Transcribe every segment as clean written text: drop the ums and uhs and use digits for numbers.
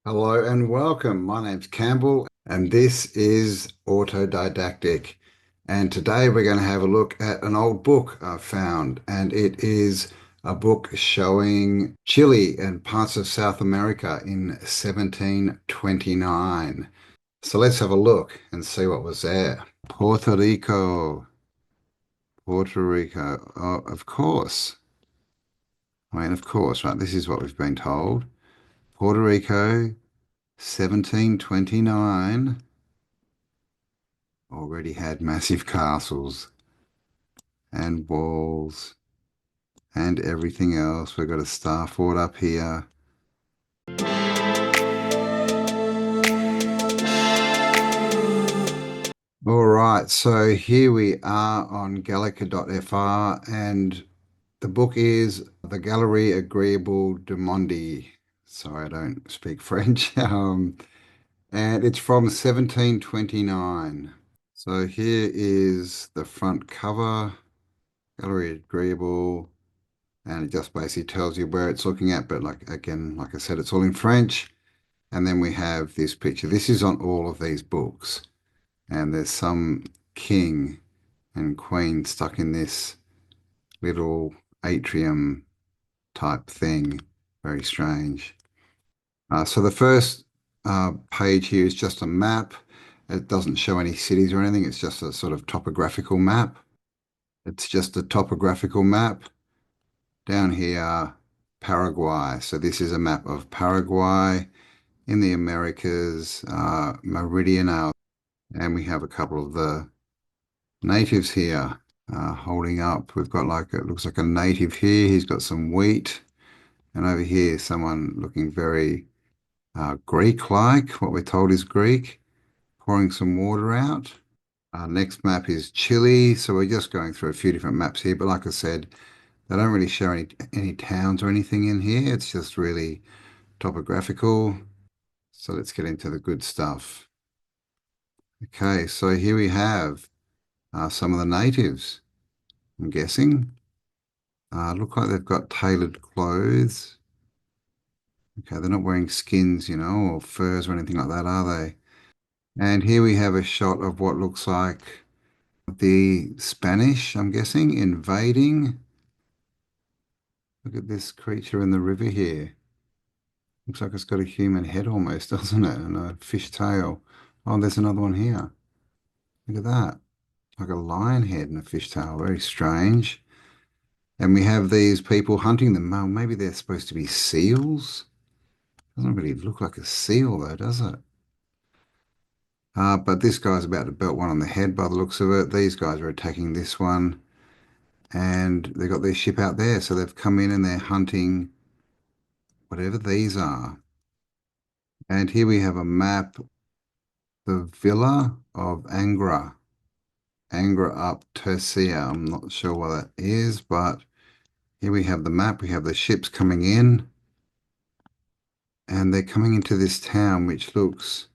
Hello and welcome. My name's Campbell and this is Autodidactic. And today we're going to have a look at an old book I found, and it is a book showing Chile and parts of South America in 1729. So let's have a look and see what was there. Puerto Rico, Puerto Rico. Oh, of course. Of course, right? This is what we've been told. Puerto Rico, 1729. Already had massive castles and walls and everything else. We've got a star fort up here. All right, so here we are on Gallica.fr, and the book is The Gallery Agreeable de Mondi. Sorry, I don't speak French. And it's from 1729. So here is the front cover, Gallery Agreeable. And it just basically tells you where it's looking at. But like again, like I said, it's all in French. And then we have this picture. This is on all of these books. And there's some king and queen stuck in this little atrium type thing. Very strange. So the first page here is just a map. It doesn't show any cities or anything. It's just a sort of topographical map. It's just a topographical map. Down here, Paraguay. So this is a map of Paraguay in the Americas, meridional. And we have a couple of the natives here holding up. We've got like, it looks like a native here. He's got some wheat. And over here, someone looking very Greek-like, what we're told is Greek, pouring some water out. Our next map is Chile. So we're just going through a few different maps here. But like I said, they don't really show any towns or anything in here. It's just really topographical. So let's get into the good stuff. Okay, so here we have some of the natives, I'm guessing. Look like they've got tailored clothes. Okay, they're not wearing skins, or furs or anything like that, are they? And here we have a shot of what looks like the Spanish, I'm guessing, invading. Look at this creature in the river here. Looks like it's got a human head almost, doesn't it? And a fish tail. Oh, there's another one here. Look at that. Like a lion head and a fish tail. Very strange. And we have these people hunting them. Well, maybe they're supposed to be seals. Doesn't really look like a seal though, does it? But this guy's about to belt one on the head by the looks of it. These guys are attacking this one. And they've got their ship out there. So they've come in and they're hunting whatever these are. And here we have a map, the Villa of Angra. Angra up Tercia. I'm not sure what that is, but here we have the map. We have the ships coming in, and they're coming into this town, which looks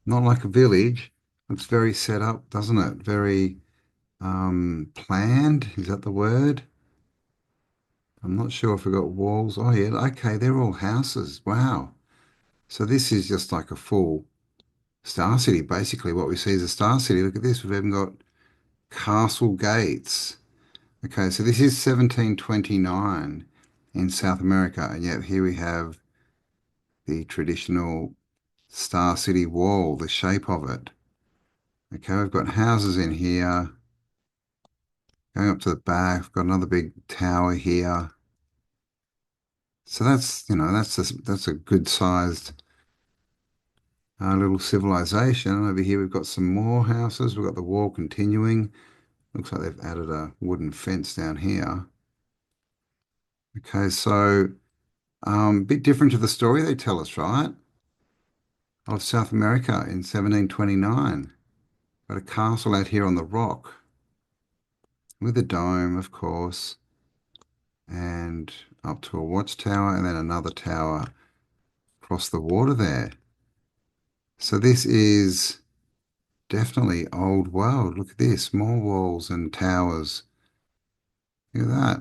not like a village. It's very set up, doesn't it? Very planned. Is that the word? I'm not sure if we got walls. Oh yeah, okay, they're all houses. Wow. So this is just like a full Star City. Basically, what we see is a Star City. Look at this. We've even got castle gates. Okay, so this is 1729 in South America, and yet here we have the traditional Star City wall, the shape of it. Okay, we've got houses in here. Going up to the back, we've got another big tower here. So that's a good sized little civilization. Over here we've got some more houses. We've got the wall continuing. Looks like they've added a wooden fence down here. Okay, so a bit different to the story they tell us, right? Of South America in 1729. Got a castle out here on the rock with a dome, of course, and up to a watchtower and then another tower across the water there. So this is definitely old world. Look at this, more walls and towers. Look at that.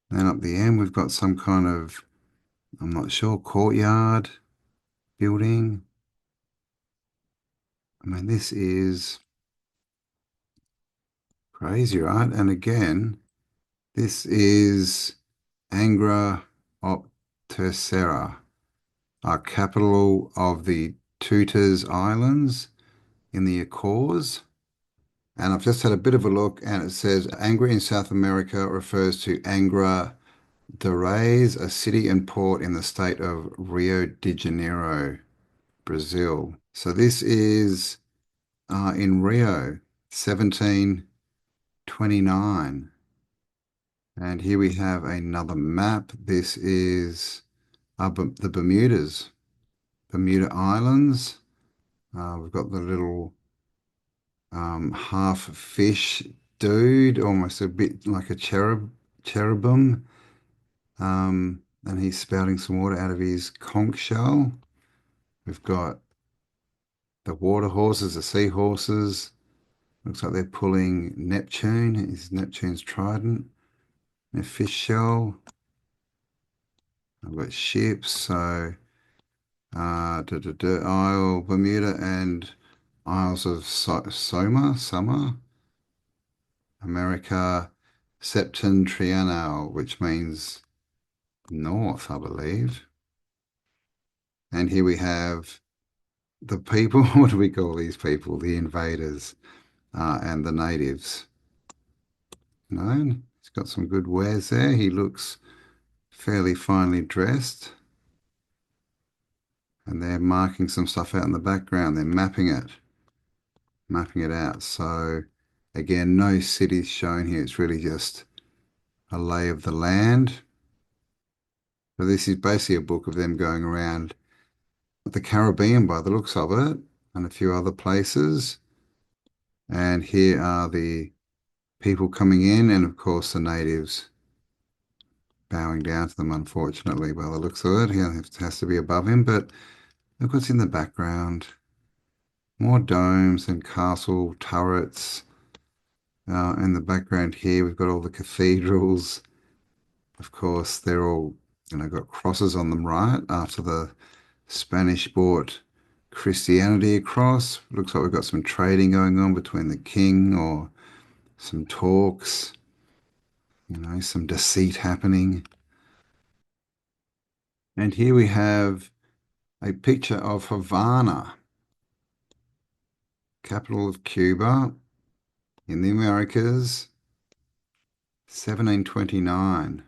Then up the end, we've got some kind of I'm not sure, courtyard building. I mean, this is crazy, right? And again, this is Angra op Tercera, our capital of the Tutas Islands in the Açores. And I've just had a bit of a look, and it says Angra in South America refers to Angra de Reis, a city and port in the state of Rio de Janeiro, Brazil. So this is in Rio, 1729. And here we have another map. This is the Bermudas, Bermuda Islands. We've got the little half fish dude, almost a bit like a cherubim. And he's spouting some water out of his conch shell. We've got the water horses, the seahorses. Looks like they're pulling Neptune. Is Neptune's trident. A fish shell. I've got ships. So Isle, Bermuda, and Isles of Summer, America, Septentrional, which means north, I believe. And here we have the people. What do we call these people? The invaders and the natives. No, he's got some good wares there. He looks fairly finely dressed. And they're marking some stuff out in the background. They're mapping it out. So again, no cities shown here. It's really just a lay of the land. So this is basically a book of them going around the Caribbean by the looks of it, and a few other places. And here are the people coming in, and of course the natives bowing down to them, unfortunately, by the looks of it. He has to be above him, but look what's in the background. More domes and castle turrets. In the background here, we've got all the cathedrals. Of course, they're all, got crosses on them, right? After the Spanish brought Christianity across. Looks like we've got some trading going on between the king or some talks, some deceit happening. And here we have a picture of Havana, capital of Cuba in the Americas, 1729.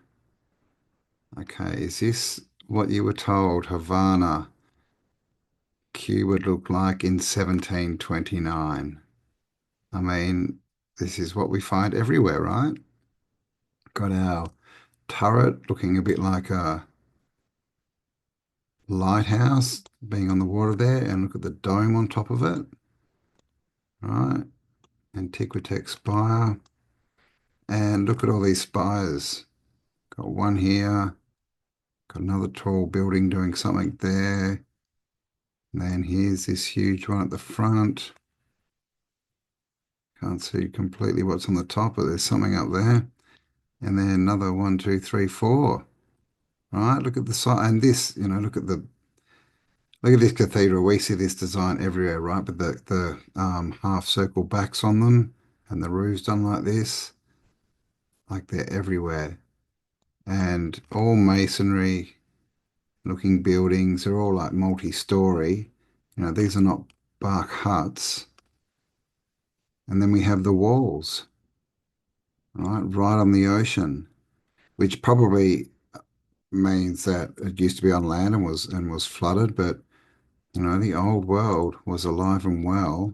Okay, is this what you were told Havana, Cuba looked like in 1729? I mean, this is what we find everywhere, right? Got our turret looking a bit like a lighthouse being on the water there, and look at the dome on top of it. Right, Antiquitech spire. And look at all these spires. Got one here, got another tall building doing something there. And then here's this huge one at the front. Can't see completely what's on the top, but there's something up there. And then another one, two, three, four. Right, look at the side, and this, look at this cathedral. We see this design everywhere, right? But the half circle backs on them, and the roof's done like this, like they're everywhere. And all masonry looking buildings. They're all like multi-story. These are not bark huts. And then we have the walls, right on the ocean, which probably means that it used to be on land and was flooded, but the old world was alive and well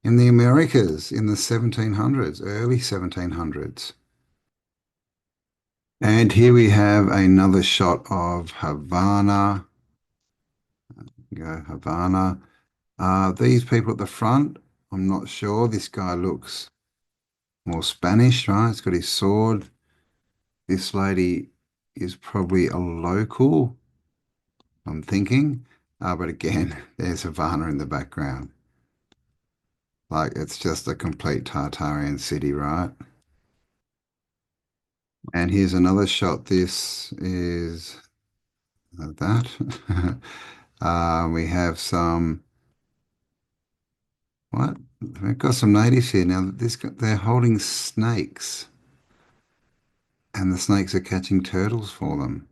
in the Americas in the 1700s, early 1700s. And here we have another shot of Havana. Go Havana. These people at the front, I'm not sure. This guy looks more Spanish, right? He's got his sword. This lady is probably a local, I'm thinking. But again, there's Havana in the background. Like it's just a complete Tartarian city, right? And here's another shot. This is that. We have some, what? We've got some natives here. Now, they're holding snakes, and the snakes are catching turtles for them.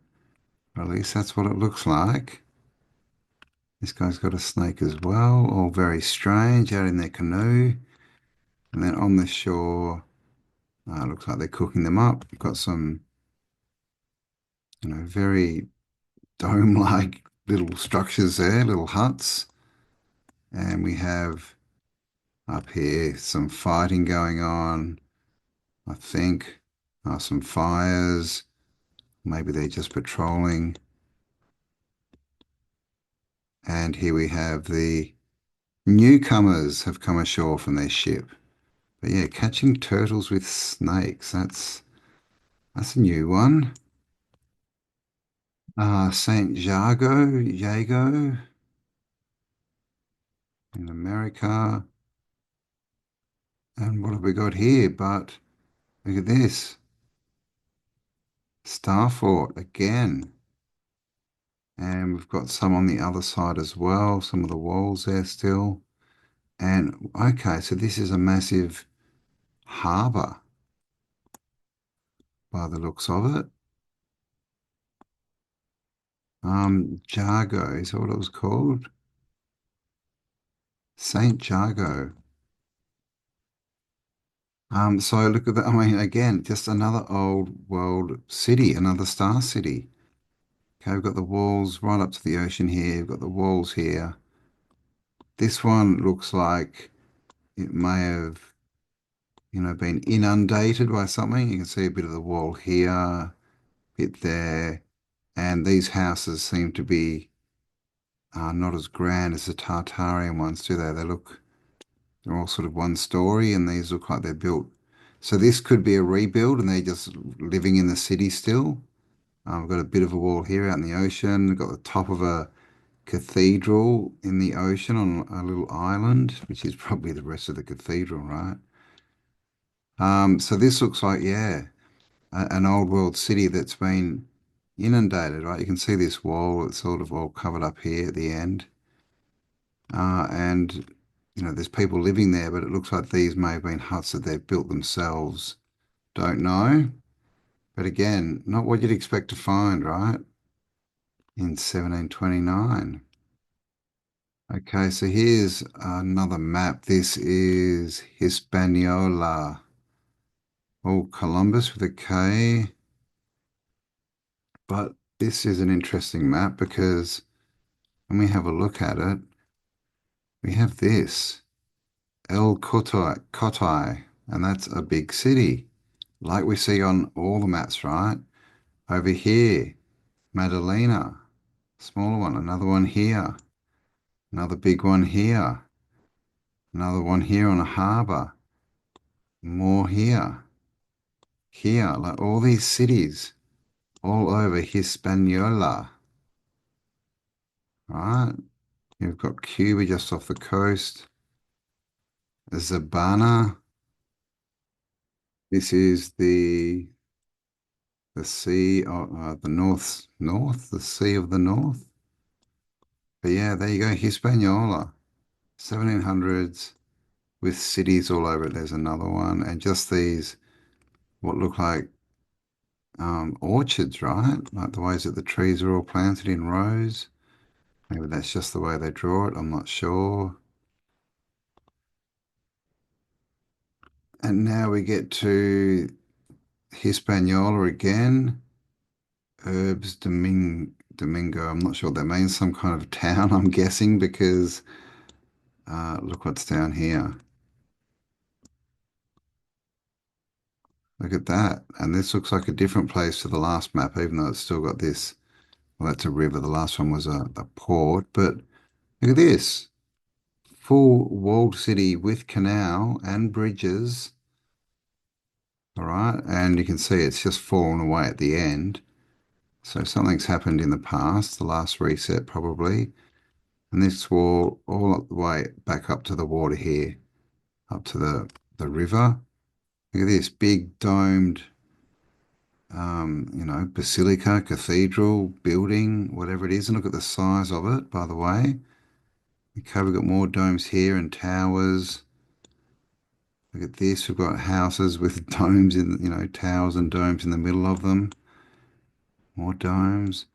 Or at least that's what it looks like. This guy's got a snake as well, all very strange, out in their canoe. And then on the shore, looks like they're cooking them up. We've got some, very dome-like little structures there, little huts. And we have up here some fighting going on, I think. Some fires. Maybe they're just patrolling. And here we have the newcomers have come ashore from their ship. But yeah, catching turtles with snakes. That's a new one. Saint Jago in America. And what have we got here? But look at this. Starfort again. And we've got some on the other side as well. Some of the walls there still. And okay, so this is a massive harbour by the looks of it. Jago, is that what it was called? Saint Jago. So look at that. I mean, again, just another old world city, another star city. Okay, we've got the walls right up to the ocean here. We've got the walls here. This one looks like it may have, been inundated by something. You can see a bit of the wall here, bit there, and these houses seem to be not as grand as the Tartarian ones, do they? They're all sort of one story, and these look like they're built. So this could be a rebuild, and they're just living in the city still. We've got a bit of a wall here out in the ocean. We've got the top of a cathedral in the ocean on a little island, which is probably the rest of the cathedral, right? So this looks like, yeah, an old world city that's been inundated, right? You can see this wall, it's sort of all covered up here at the end. And, there's people living there, but it looks like these may have been huts that they've built themselves. Don't know. But again, not what you'd expect to find, right? In 1729. Okay, so here's another map. This is Hispaniola. Oh, Columbus with a K. But this is an interesting map because when we have a look at it, we have this, Cotai, and that's a big city, like we see on all the maps, right? Over here, Madalena, smaller one, another one here, another big one here, another one here on a harbour, more here, like all these cities all over Hispaniola, right? You've got Cuba just off the coast, Zabana. This is the sea of the north, the sea of the north. But yeah, there you go, Hispaniola, 1700s with cities all over it. There's another one, and just these what look like orchards, right? Like the ways that the trees are all planted in rows. Maybe that's just the way they draw it. I'm not sure. And now we get to Hispaniola again. Domingo. I'm not sure what that means. Some kind of town, I'm guessing, because look what's down here. Look at that. And this looks like a different place to the last map, even though it's still got this. Well, that's a river. The last one was a port. But look at this. Full walled city with canal and bridges. All right. And you can see it's just fallen away at the end. So something's happened in the past, the last reset probably. And this wall all the way back up to the water here, up to the river. Look at this big domed basilica, cathedral, building, whatever it is. And look at the size of it, by the way. Okay, we've got more domes here and towers. Look at this. We've got houses with domes towers and domes in the middle of them. More domes.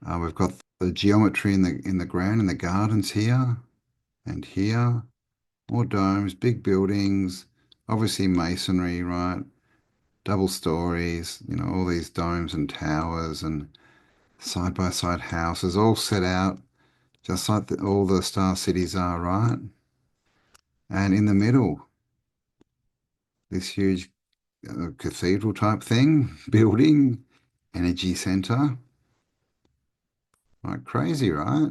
We've got the geometry in the ground in the gardens here and here. More domes, big buildings, obviously masonry, right? Double stories, all these domes and towers and side by side houses all set out just like all the star cities are, right? And in the middle, this huge cathedral type thing, building, energy center, like crazy, right?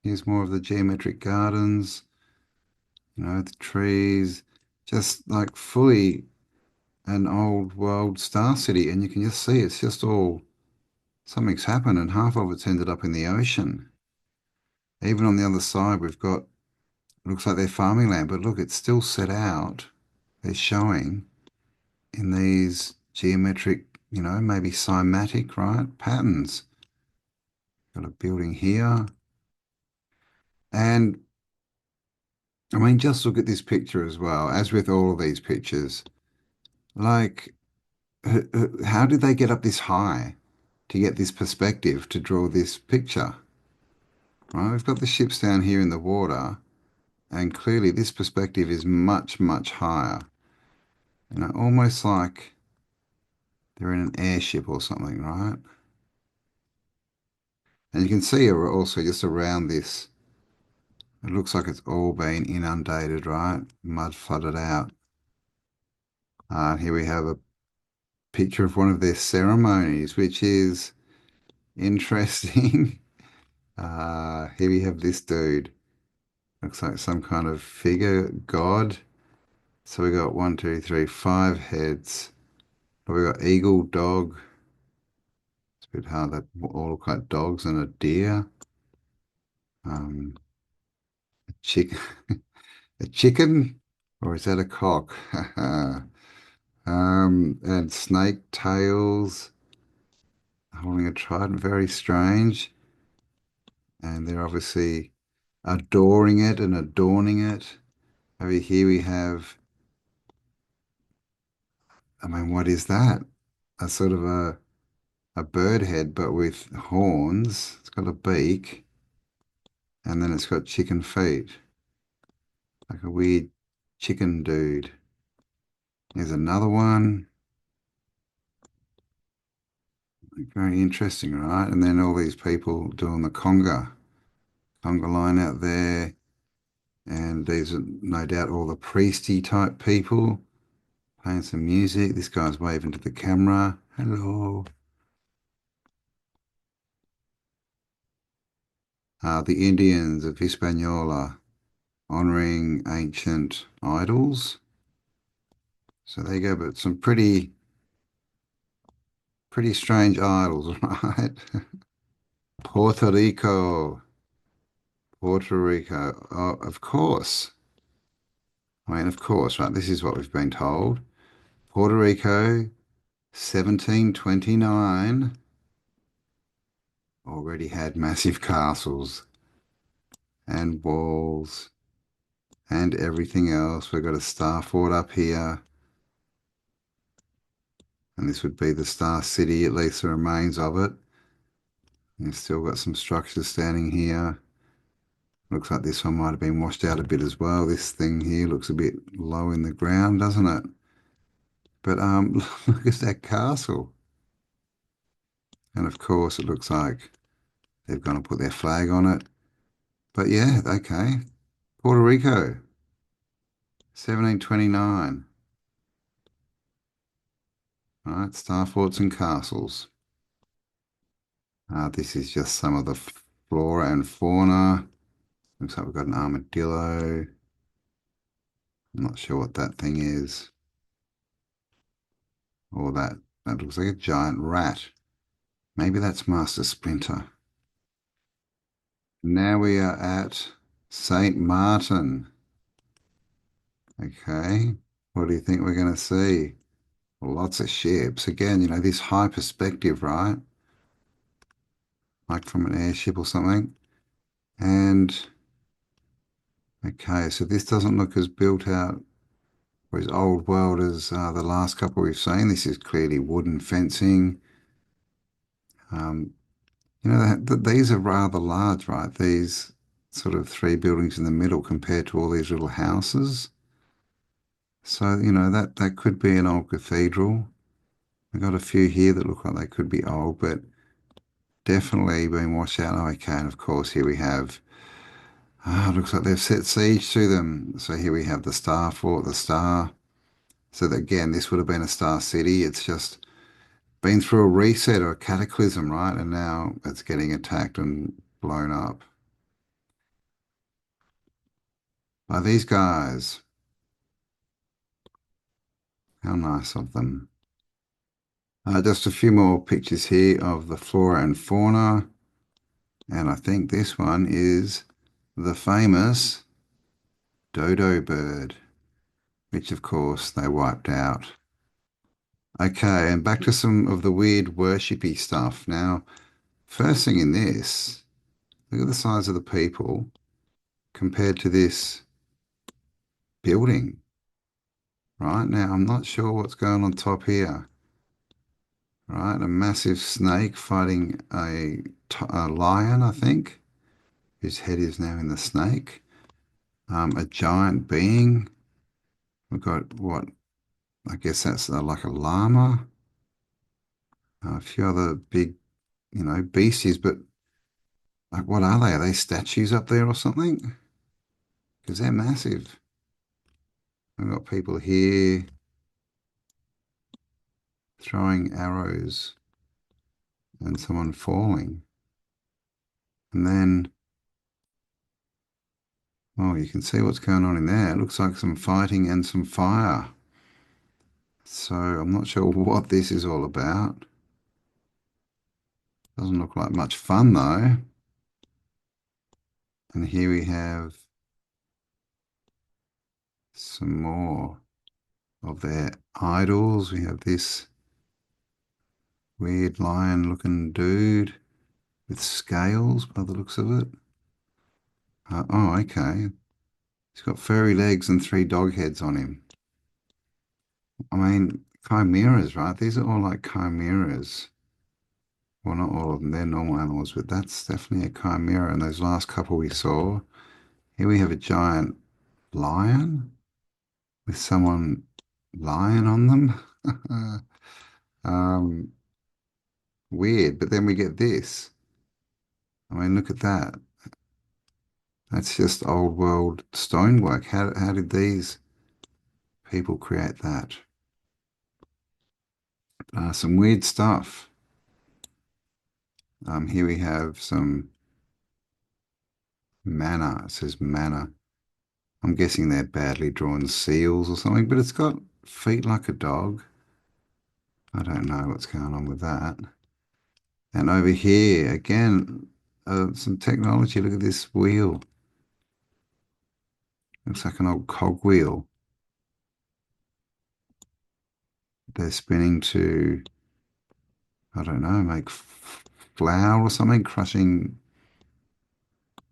Here's more of the geometric gardens, the trees, just like fully an old world star city. And you can just see it's just all something's happened, and half of it's ended up in the ocean. Even on the other side, we've got looks like they're farming land, but look, it's still set out. They're showing in these geometric, maybe cymatic, right, patterns. Got a building here. And I mean, just look at this picture as well, as with all of these pictures. Like, how did they get up this high to get this perspective to draw this picture? Right, we've got the ships down here in the water, and clearly this perspective is much, much higher. Almost like they're in an airship or something, right? And you can see also just around this, it looks like it's all been inundated, right? Mud flooded out. Here we have a picture of one of their ceremonies, which is interesting. Here we have this dude. Looks like some kind of figure, god. So we got one, two, three, five heads. We got eagle, dog. It's a bit hard. They all look like dogs and a deer. A chick, a chicken, or is that a cock? And snake tails holding a trident. Very strange. And they're obviously adoring it and adorning it. Over here we have, I mean, what is that? A sort of a bird head, but with horns. It's got a beak, and then it's got chicken feet, like a weird chicken dude. There's another one. Very interesting, right? And then all these people doing the conga line out there. And these are no doubt all the priesty type people playing some music. This guy's waving to the camera. Hello. The Indians of Hispaniola honoring ancient idols. So there you go, but some pretty strange idols, right? Puerto Rico, Puerto Rico. Oh, of course. I mean, of course, right? This is what we've been told. Puerto Rico, 1729, already had massive castles and walls and everything else. We've got a star fort up here, and this would be the Star City, at least the remains of it. You've still got some structures standing here. Looks like this one might have been washed out a bit as well. This thing here looks a bit low in the ground, doesn't it? But look at that castle. And of course, it looks like they've gone and put their flag on it. But yeah, okay. Puerto Rico, 1729. All right, star forts and castles. This is just some of the flora and fauna. Looks like we've got an armadillo. I'm not sure what that thing is. Or that looks like a giant rat. Maybe that's Master Splinter. Now we are at St. Martin. Okay, what do you think we're going to see? lots of ships. Again, this high perspective, right? Like from an airship or something. And okay, so this doesn't look as built out or as old world as the last couple we've seen. This is clearly wooden fencing. Um, these are rather large, right? These sort of three buildings in the middle compared to all these little houses. So, that could be an old cathedral. We've got a few here that look like they could be old, but definitely been washed out. Oh, okay, and of course here we have, looks like they've set siege to them. So here we have the Star Fort, the Star. So that, again, this would have been a Star City. It's just been through a reset or a cataclysm, right? And now it's getting attacked and blown up by these guys. How nice of them. Just a few more pictures here of the flora and fauna. And I think this one is the famous dodo bird, which of course they wiped out. Okay, and back to some of the weird worshipy stuff. Now, first thing in this, look at the size of the people compared to this building. Right now, I'm not sure what's going on top here. Right, a massive snake fighting a lion, I think, whose head is now in the snake. A giant being. We've got what I guess that's like a llama. A few other big, beasties, but like, what are they? Are they statues up there or something? Because they're massive. We've got people here throwing arrows and someone falling. And then, oh, you can see what's going on in there. It looks like some fighting and some fire. So I'm not sure what this is all about. Doesn't look like much fun though. And here we have some more of their idols. We have this weird lion looking dude with scales by the looks of it. Oh, okay. He's got furry legs and three dog heads on him. I mean, chimeras, right? These are all like chimeras. Well, not all of them, they're normal animals, but that's definitely a chimera. And those last couple we saw, here we have a giant lion with someone lying on them. Um, weird, but then we get this. I mean, look at that. That's just old world stonework. How did these people create that? Some weird stuff. Here we have some manna. It says manna. I'm guessing they're badly drawn seals or something, but it's got feet like a dog. I don't know what's going on with that. And over here, again, some technology. Look at this wheel. Looks like an old cogwheel. They're spinning to, I don't know, make flour or something, crushing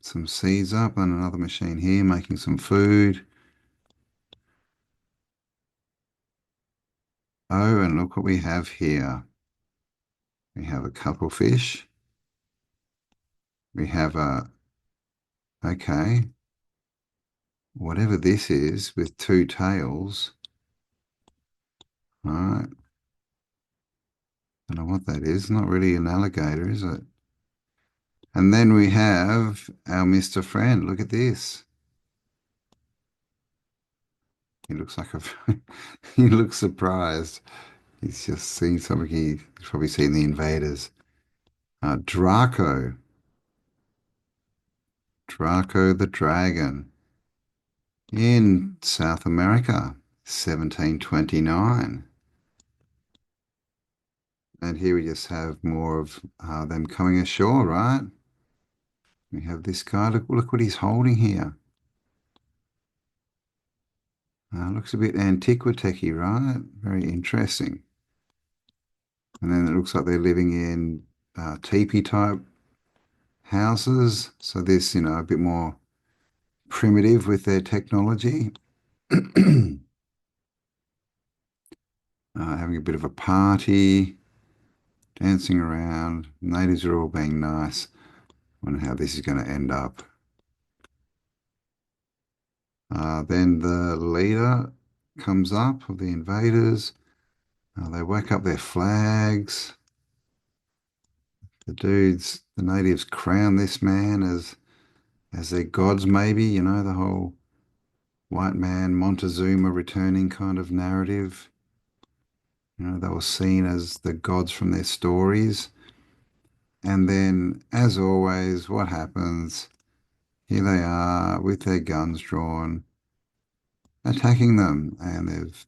some seeds up, and another machine here making some food. Oh, and look what we have here. We have a cuttlefish. We have okay, whatever this is with two tails. All right. Don't know what that is. Not really an alligator, is it? And then we have our Mr. Friend. Look at this. He looks like a, he looks surprised. He's just seen something. He's probably seen the invaders. Draco. Draco the dragon in South America, 1729. And here we just have more of them coming ashore, right? We have this guy. Look what he's holding here. Looks a bit antiquitechy, right? Very interesting. And then it looks like they're living in teepee type houses. So this, a bit more primitive with their technology. Having a bit of a party, dancing around. Natives are all being nice. Wonder how this is going to end up. Then the leader comes up of the invaders. They whack up their flags. The natives crown this man as their gods, maybe, the whole white man Montezuma returning kind of narrative. They were seen as the gods from their stories. And then, as always, what happens? Here they are with their guns drawn, attacking them, and they've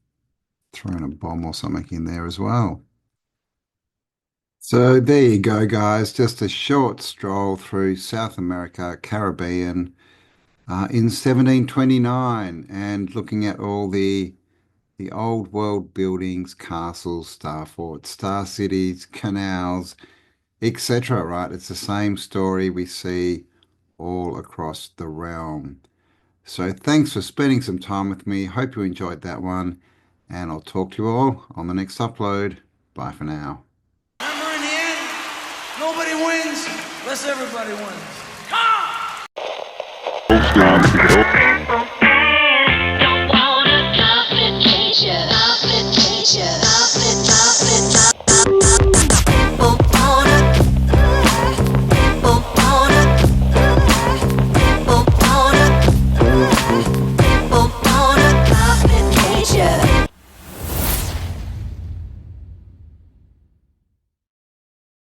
thrown a bomb or something in there as well. So there you go, guys. Just a short stroll through South America, Caribbean, in 1729, and looking at all the old world buildings, castles, star forts, star cities, canals, etc. Right? It's the same story we see all across the realm. So thanks for spending some time with me. Hope you enjoyed that one, and I'll talk to you all on the next upload. Bye for now. Remember, in the end, nobody wins unless everybody wins. Come on!